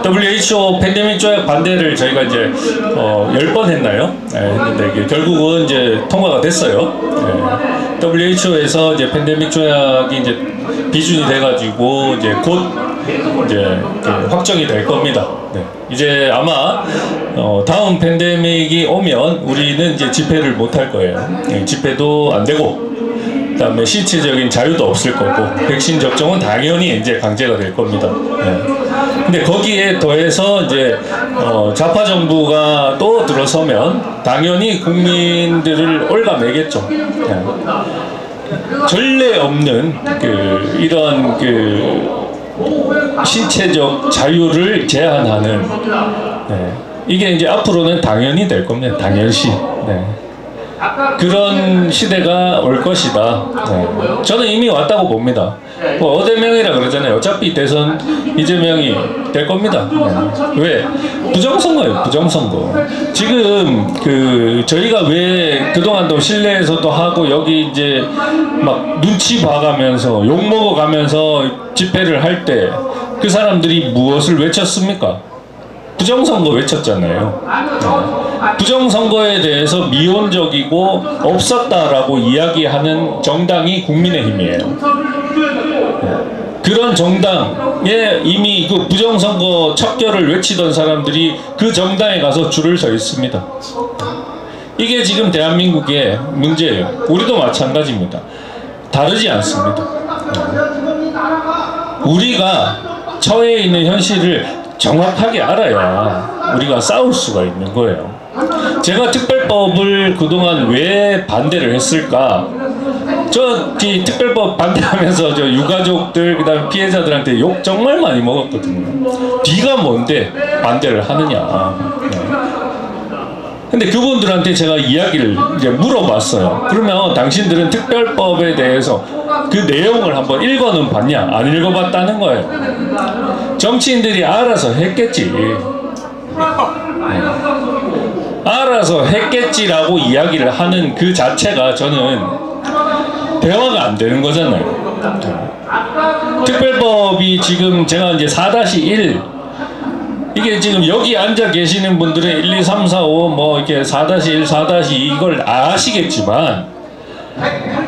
WHO 팬데믹 조약 반대를 저희가 이제 10번 했나요? 네, 했는데 이게 결국은 이제 통과가 됐어요. 네, WHO에서 이제 팬데믹 조약이 이제 비준이 돼가지고 이제 곧 이제 확정이 될 겁니다. 네, 이제 아마 다음 팬데믹이 오면 우리는 이제 집회를 못 할 거예요. 네, 집회도 안 되고. 그다음에 실질적인 자유도 없을 거고 백신 접종은 당연히 이제 강제가 될 겁니다. 네. 근데 거기에 더해서 이제 좌파 정부가 또 들어서면 당연히 국민들을 올가매겠죠. 네. 전례 없는 이런 신체적 자유를 제한하는 네. 이게 이제 앞으로는 당연히 될 겁니다. 당연시. 네. 그런 시대가 올 것이다. 네. 저는 이미 왔다고 봅니다. 뭐 어대명이라 그러잖아요. 어차피 대선 이재명이 될 겁니다. 네. 왜? 부정선거예요. 부정선거. 지금 저희가 왜 그동안도 실내에서도 하고 여기 이제 막 눈치 봐가면서 욕 먹어가면서 집회를 할 때 그 사람들이 무엇을 외쳤습니까? 부정선거 외쳤잖아요. 네. 부정선거에 대해서 미온적이고 없었다라고 이야기하는 정당이 국민의힘이에요. 네. 그런 정당에 이미 그 부정선거 척결을 외치던 사람들이 그 정당에 가서 줄을 서 있습니다. 이게 지금 대한민국의 문제예요. 우리도 마찬가지입니다. 다르지 않습니다. 네. 우리가 처해 있는 현실을 정확하게 알아야 우리가 싸울 수가 있는 거예요. 제가 특별법을 그동안 왜 반대를 했을까? 특별법 반대하면서 유가족들 그다음 피해자들한테 욕 정말 많이 먹었거든요. 네가 뭔데 반대를 하느냐. 네. 근데 그분들한테 제가 이야기를 이제 물어봤어요. 그러면 당신들은 특별법에 대해서 그 내용을 한번 읽어는 봤냐? 안 읽어봤다는 거예요. 정치인들이 알아서 했겠지. 네. 알아서 했겠지라고 이야기를 하는 그 자체가 저는 대화가 안 되는 거잖아요. 네. 특별법이 지금 제가 이제 4-1 이게 지금 여기 앉아 계시는 분들은 1, 2, 3, 4, 5 뭐 이렇게 4-1, 4-2 이걸 아시겠지만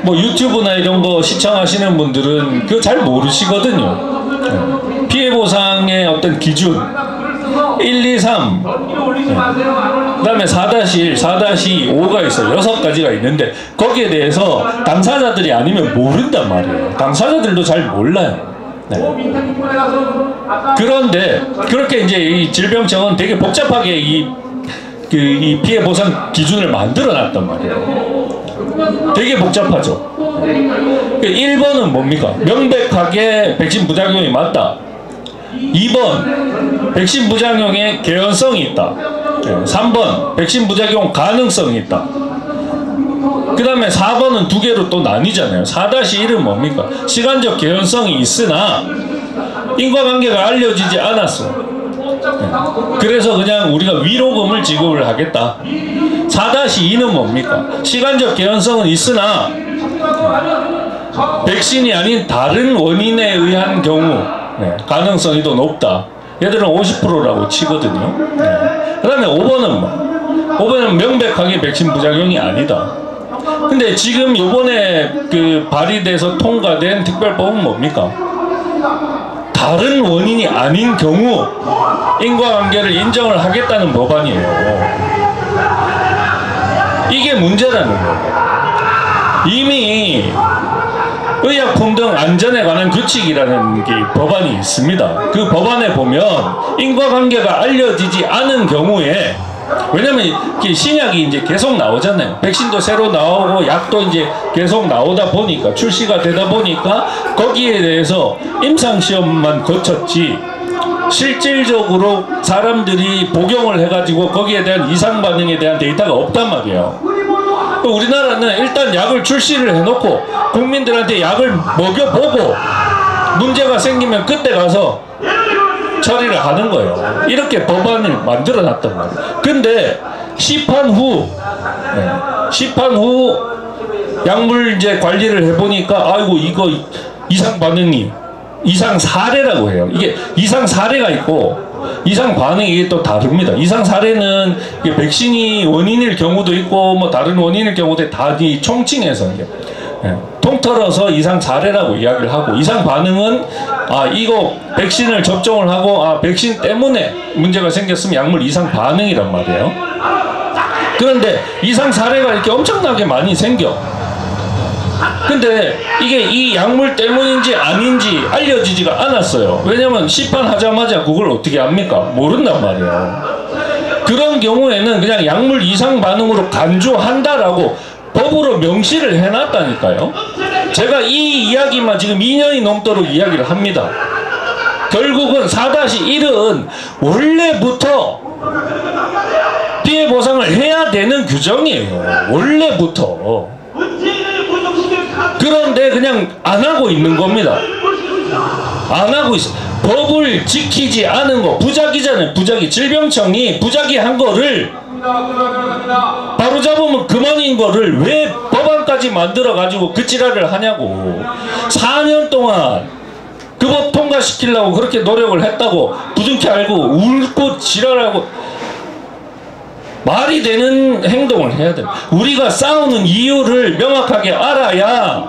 뭐 유튜브나 이런 거 시청하시는 분들은 그거 잘 모르시거든요. 피해 보상의 어떤 기준 1, 2, 3 그 다음에 4-1, 4-2, 5가 있어요. 6가지가 있는데 거기에 대해서 당사자들이 아니면 모른단 말이에요. 당사자들도 잘 몰라요. 네. 그런데 그렇게 이제 이 질병청은 되게 복잡하게 이 피해 보상 기준을 만들어 놨단 말이에요. 되게 복잡하죠. 1번은 뭡니까? 명백하게 백신 부작용이 맞다. 2번 백신 부작용의 개연성이 있다. 3번 백신 부작용 가능성이 있다. 그 다음에 4번은 두 개로 또 나뉘잖아요. 4-1은 뭡니까? 시간적 개연성이 있으나 인과관계가 알려지지 않았어. 네. 그래서 그냥 우리가 위로금을 지급을 하겠다. 4-2는 뭡니까? 시간적 개연성은 있으나 백신이 아닌 다른 원인에 의한 경우 네. 가능성이 더 높다. 얘들은 50%라고 치거든요. 네. 그 다음에 5번은 뭐? 5번은 명백하게 백신 부작용이 아니다. 근데 지금 요번에 발의돼서 통과된 특별법은 뭡니까? 다른 원인이 아닌 경우 인과관계를 인정을 하겠다는 법안이에요. 이게 문제라는 거예요. 이미 의약품등 안전에 관한 규칙이라는 게 법안이 있습니다. 그 법안에 보면 인과관계가 알려지지 않은 경우에 왜냐면 신약이 이제 계속 나오잖아요. 백신도 새로 나오고 약도 이제 계속 나오다 보니까 출시가 되다 보니까 거기에 대해서 임상시험만 거쳤지 실질적으로 사람들이 복용을 해가지고 거기에 대한 이상 반응에 대한 데이터가 없단 말이에요. 우리나라는 일단 약을 출시를 해놓고 국민들한테 약을 먹여보고 문제가 생기면 그때 가서 처리를 하는 거예요. 이렇게 법안을 만들어 놨단 말이에요. 근데 시판 후 약물 이제 관리를 해보니까 아이고 이거 이상 반응이 이상 사례라고 해요. 이게 이상 사례가 있고 이상 반응이 또 다릅니다. 이상 사례는 이게 백신이 원인일 경우도 있고 뭐 다른 원인일 경우도 다 총칭해서 이게 통틀어서 이상 사례라고 이야기를 하고, 이상 반응은 이거 백신을 접종을 하고 백신 때문에 문제가 생겼으면 약물 이상 반응이란 말이에요. 그런데 이상 사례가 이렇게 엄청나게 많이 생겨. 근데 이게 이 약물 때문인지 아닌지 알려지지가 않았어요. 왜냐면 시판하자마자 그걸 어떻게 합니까? 모른단 말이에요. 그런 경우에는 그냥 약물 이상 반응으로 간주한다라고 법으로 명시를 해놨다니까요. 제가 이 이야기만 지금 2년이 넘도록 이야기를 합니다. 결국은 4-1은 원래부터 피해 보상을 해야 되는 규정이에요. 원래부터. 그런데 그냥 안 하고 있는 겁니다. 안 하고 있어. 법을 지키지 않은 거, 부작위잖아요. 부작위. 질병청이 부작위한 거를 바로 잡으면 그만인 거를 왜 법안까지 만들어 가지고 그 지랄을 하냐고. 4년 동안 그 법 통과시키려고 그렇게 노력을 했다고 부둥켜 알고 울고 지랄하고 말이 되는 행동을 해야 돼. 우리가 싸우는 이유를 명확하게 알아야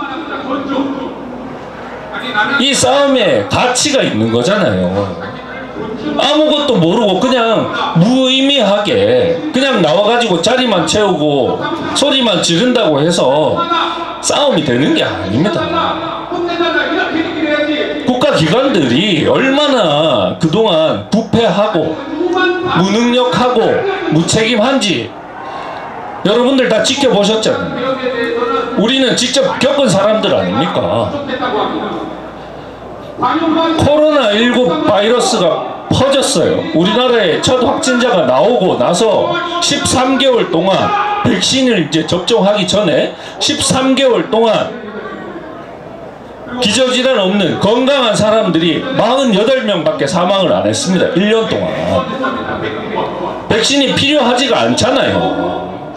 이 싸움에 가치가 있는 거잖아요. 아무것도 모르고 그냥 무의미하게 그냥 나와가지고 자리만 채우고 소리만 지른다고 해서 싸움이 되는 게 아닙니다. 국가기관들이 얼마나 그동안 부패하고 무능력하고 무책임한지 여러분들 다 지켜보셨잖아요. 우리는 직접 겪은 사람들 아닙니까? 코로나19 바이러스가 퍼졌어요. 우리나라에 첫 확진자가 나오고 나서 13개월 동안 백신을 이제 접종하기 전에 13개월 동안 기저질환 없는 건강한 사람들이 48명밖에 사망을 안 했습니다. 1년 동안. 백신이 필요하지가 않잖아요.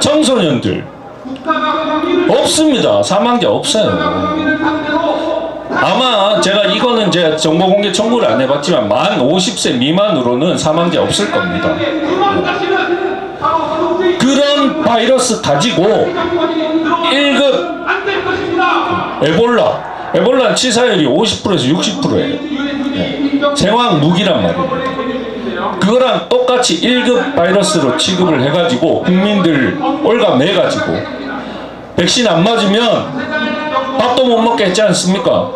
청소년들 없습니다. 사망자 없어요. 아마 제가 이거는 제가 정보공개 청구를 안 해봤지만 만 50세 미만으로는 사망자 없을 겁니다. 그런 바이러스 가지고 1급 에볼라 치사율이 50%에서 60%예요. 생화학 무기란 말이에요. 그거랑 똑같이 1급 바이러스로 취급을 해가지고 국민들 올가매가지고 백신 안 맞으면 밥도 못 먹게 했지 않습니까?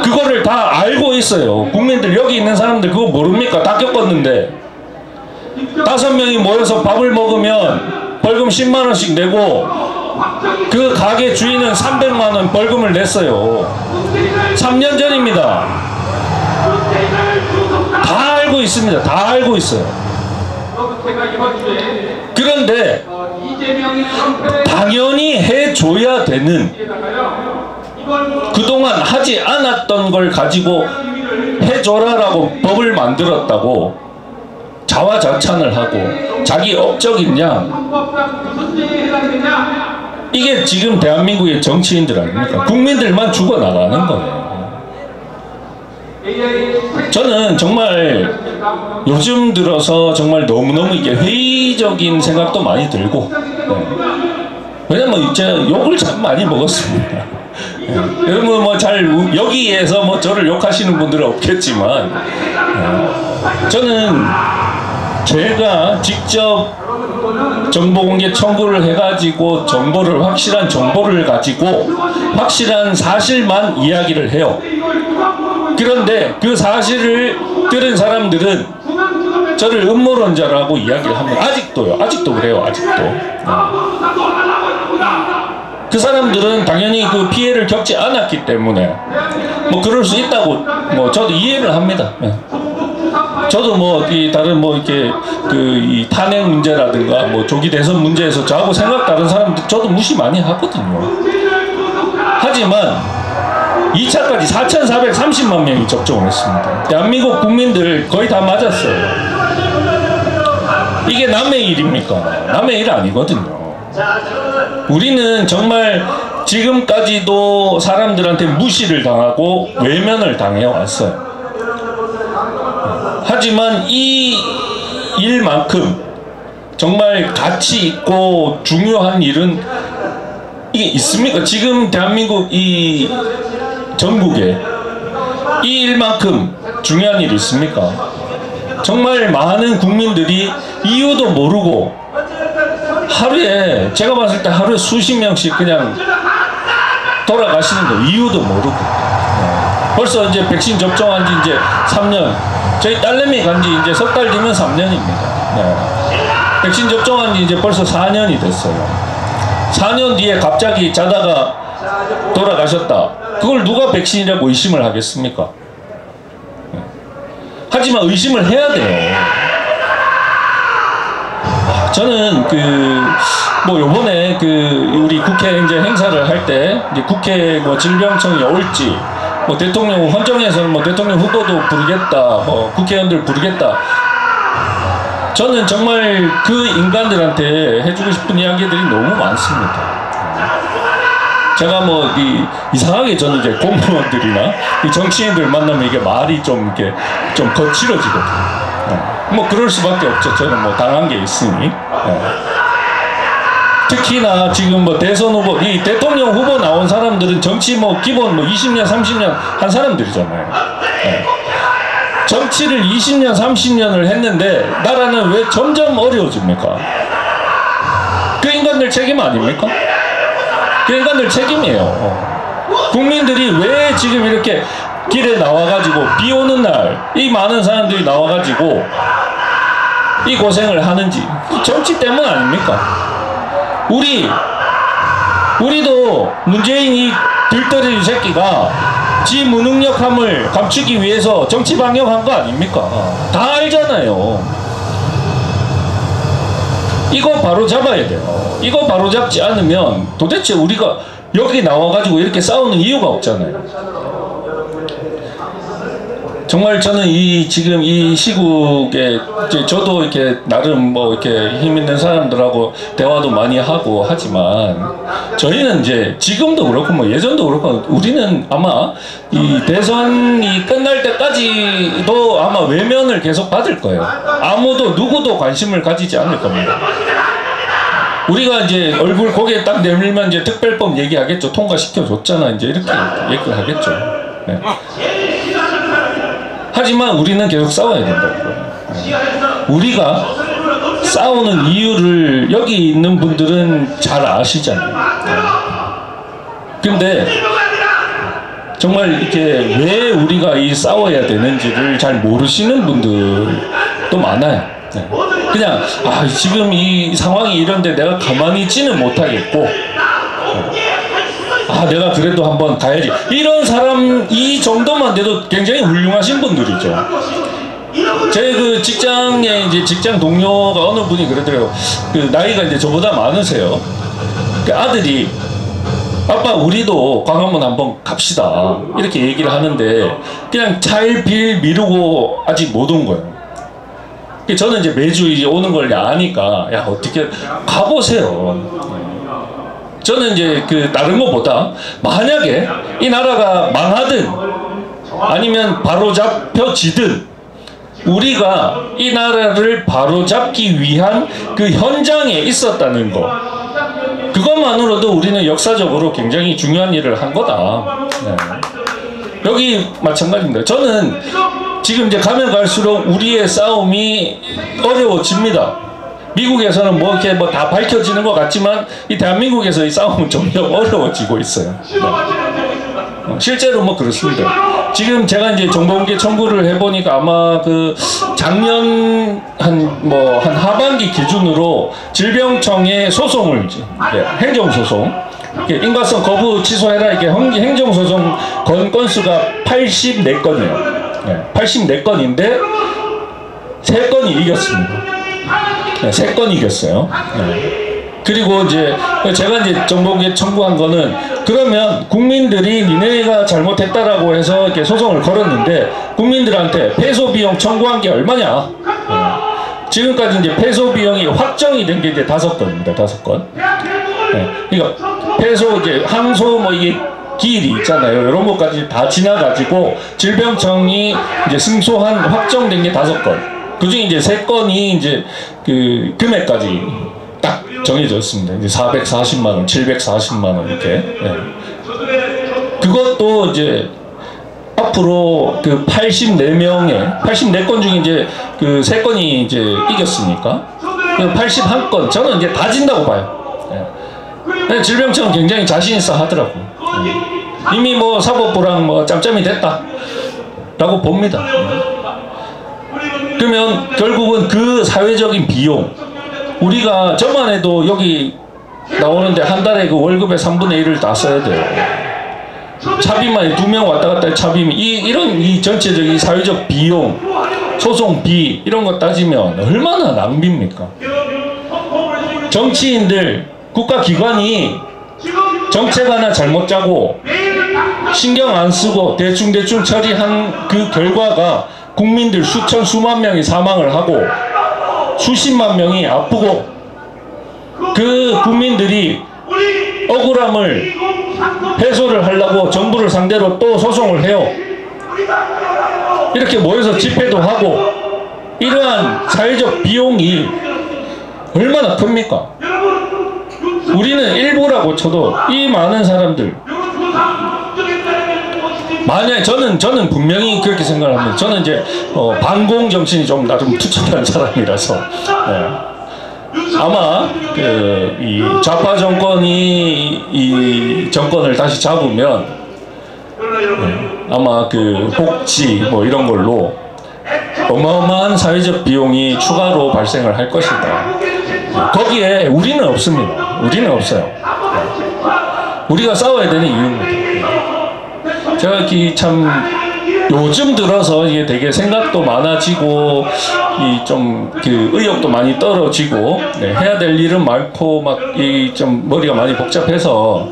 그거를 다 알고 있어요. 국민들 여기 있는 사람들 그거 모릅니까? 다 겪었는데 5명이 모여서 밥을 먹으면 벌금 10만 원씩 내고 그 가게 주인은 300만 원 벌금을 냈어요. 3년 전입니다. 다 알고 있습니다. 다 알고 있어요. 그런데 당연히 해줘야 되는, 그동안 하지 않았던 걸 가지고 해줘라라고 법을 만들었다고 자화자찬을 하고 자기 업적인 양, 이게 지금 대한민국의 정치인들 아닙니까? 국민들만 죽어나가는 거예요. 저는 정말 요즘 들어서 정말 너무너무 이게 회의적인 생각도 많이 들고, 왜냐면 제가 욕을 참 많이 먹었습니다. 여러분 뭐 잘 여기에서 뭐 저를 욕하시는 분들은 없겠지만, 저는 제가 직접 정보공개 청구를 해가지고 확실한 정보를 가지고 확실한 사실만 이야기를 해요. 그런데 그 사실을 들은 사람들은 저를 음모론자라고 이야기를 합니다. 아직도 그래요. 아직도. 그 사람들은 당연히 그 피해를 겪지 않았기 때문에 뭐 그럴 수 있다고 뭐 저도 이해를 합니다. 저도 뭐 이 다른 뭐 이렇게 이 탄핵 문제라든가 뭐 조기 대선 문제에서 저하고 생각 다른 사람들 저도 무시 많이 하거든요. 하지만 2차까지 4,430만 명이 접종을 했습니다. 대한민국 국민들 거의 다 맞았어요. 이게 남의 일입니까? 남의 일 아니거든요. 우리는 정말 지금까지도 사람들한테 무시를 당하고 외면을 당해 왔어요. 하지만 이 일만큼 정말 가치 있고 중요한 일은 이게 있습니까? 지금 대한민국 이 전국에 이 일만큼 중요한 일이 있습니까? 정말 많은 국민들이 이유도 모르고 하루에, 제가 봤을 때 하루에 수십 명씩 그냥 돌아가시는 거 이유도 모르고. 벌써 이제 백신 접종한 지 이제 3년, 저희 딸내미 간 지 이제 석 달 뒤면 3년입니다. 백신 접종한 지 이제 벌써 4년이 됐어요. 4년 뒤에 갑자기 자다가 돌아가셨다. 그걸 누가 백신이라고 의심을 하겠습니까? 하지만 의심을 해야 돼요. 저는 뭐 요번에 우리 국회 이제 행사를 할 때 이제 국회 뭐 질병청이 올지, 뭐 대통령 헌정에서는 뭐 대통령 후보도 부르겠다, 뭐 국회의원들 부르겠다. 저는 정말 그 인간들한테 해주고 싶은 이야기들이 너무 많습니다. 제가 뭐 이상하게 저는 이제 공무원들이나 이 정치인들 만나면 이게 말이 좀 이렇게 좀 거칠어지거든요. 뭐 그럴 수밖에 없죠. 저는 뭐 당한 게 있으니. 특히나 지금 뭐 대선 후보, 이 대통령 후보 나온 사람들은 정치 뭐 기본 뭐 20년, 30년 한 사람들이잖아요. 정치를 20년, 30년을 했는데 나라는 왜 점점 어려워집니까? 그 인간들 책임 아닙니까? 그 인간들 책임이에요. 국민들이 왜 지금 이렇게 길에 나와가지고 비 오는 날 이 많은 사람들이 나와가지고 이 고생을 하는지 정치 때문 아닙니까? 우리도 문재인 이 들떠리 새끼가 지 무능력함을 감추기 위해서 정치 방역한 거 아닙니까? 다 알잖아요. 이거 바로 잡아야 돼요. 이거 바로 잡지 않으면 도대체 우리가 여기 나와가지고 이렇게 싸우는 이유가 없잖아요. 정말 저는 지금 이 시국에 저도 이렇게 나름 뭐 이렇게 힘 있는 사람들하고 대화도 많이 하고 하지만 저희는 이제 지금도 그렇고 뭐 예전도 그렇고 우리는 아마 이 대선이 끝날 때까지도 아마 외면을 계속 받을 거예요. 아무도 누구도 관심을 가지지 않을 겁니다. 우리가 이제 얼굴 고개 딱 내밀면 이제 특별법 얘기하겠죠. 통과시켜줬잖아. 이제 이렇게 얘기를 하겠죠. 네. 하지만 우리는 계속 싸워야 된다고요. 우리가 싸우는 이유를 여기 있는 분들은 잘 아시잖아요. 근데 정말 이렇게 왜 우리가 싸워야 되는지를 잘 모르시는 분들도 많아요. 그냥 지금 이 상황이 이런데 내가 가만히 있지는 못하겠고 내가 그래도 한번 가야지. 이런 사람 이 정도만 돼도 굉장히 훌륭하신 분들이죠. 제 직장에 이제 직장 동료가 어느 분이 그러더라고요. 나이가 이제 저보다 많으세요. 아들이 아빠 우리도 광화문 한번 갑시다 이렇게 얘기를 하는데 그냥 차일피일 미루고 아직 못 온 거예요. 저는 이제 매주 이제 오는 걸 아니까 어떻게 가보세요. 저는 이제 다른 것보다 만약에 이 나라가 망하든 아니면 바로잡혀지든 우리가 이 나라를 바로잡기 위한 그 현장에 있었다는 거, 그것만으로도 우리는 역사적으로 굉장히 중요한 일을 한 거다. 여기 마찬가지입니다. 저는 지금 이제 가면 갈수록 우리의 싸움이 어려워집니다. 미국에서는 뭐 이렇게 뭐 다 밝혀지는 것 같지만 이 대한민국에서 이 싸움은 점점 어려워지고 있어요. 실제로 뭐 그렇습니다. 지금 제가 이제 정보공개 청구를 해보니까 아마 작년 한 하반기 기준으로 질병청에 소송을 행정소송, 인과성 거부 취소해라 이렇게 행정소송 건 건수가 84건이에요. 84건인데 3건이 이겼습니다. 3건 이겼어요. 그리고 이제 제가 이제 정보공개 청구한 거는 그러면 국민들이 니네가 잘못했다라고 해서 이렇게 소송을 걸었는데 국민들한테 패소 비용 청구한 게 얼마냐? 지금까지 이제 패소 비용이 확정이 된 게 이제 5건입니다. 5건. 네. 그러니까 폐소 이제 항소 뭐 이게 기일이 있잖아요. 이런 것까지 다 지나가지고 질병청이 이제 승소한 확정된 게 5건. 그중에 이제 3건이 이제 그 금액까지 딱 정해졌습니다. 이제 440만 원, 740만 원 이렇게. 네. 그것도 이제 앞으로 그 84건 중에 이제 그 3건이 이제 이겼으니까 81건 저는 이제 다 진다고 봐요. 네. 질병청은 굉장히 자신 있어 하더라고요. 네. 이미 뭐 사법부랑 뭐 짬짬이 됐다라고 봅니다. 네. 그러면 결국은 그 사회적인 비용 우리가 저만 해도 여기 나오는데 한 달에 그 월급의 3분의 1을 다 써야 돼요. 차비만 2명 왔다 갔다 해 차비면 이런 이 전체적인 사회적 비용, 소송비 이런 거 따지면 얼마나 낭비입니까? 정치인들, 국가기관이 정책 하나 잘못 짜고 신경 안 쓰고 대충 처리한 그 결과가 국민들 수천 수만 명이 사망을 하고 수십만 명이 아프고 그 국민들이 억울함을 해소를 하려고 정부를 상대로 또 소송을 해요. 이렇게 모여서 집회도 하고 이러한 사회적 비용이 얼마나 큽니까? 우리는 일부라고 쳐도 이 많은 사람들 만약에 저는 분명히 그렇게 생각을 합니다. 저는 이제 반공 정신이 좀 나름 투철한 사람이라서 네. 아마 이 좌파 정권이 이 정권을 다시 잡으면 네. 아마 그 복지 뭐 이런 걸로 어마어마한 사회적 비용이 추가로 발생을 할 것이다. 거기에 우리는 없습니다. 우리는 없어요. 우리가 싸워야 되는 이유입니다. 제가 참 요즘 들어서 이게 되게 생각도 많아지고 이 좀 그 의욕도 많이 떨어지고 네, 해야 될 일은 많고 막 이 좀 머리가 많이 복잡해서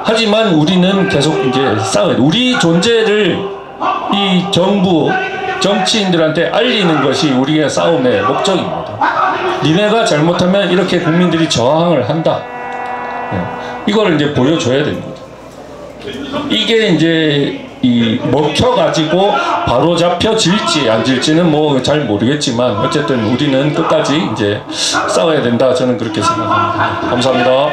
하지만 우리는 계속 이제 싸워야 돼. 우리 존재를 이 정부 정치인들한테 알리는 것이 우리의 싸움의 목적입니다. 니네가 잘못하면 이렇게 국민들이 저항을 한다. 네. 이걸 이제 보여줘야 됩니다. 이게 이제 이 먹혀가지고 바로 잡혀질지 안 질지는 뭐 잘 모르겠지만 어쨌든 우리는 끝까지 이제 싸워야 된다. 저는 그렇게 생각합니다. 감사합니다.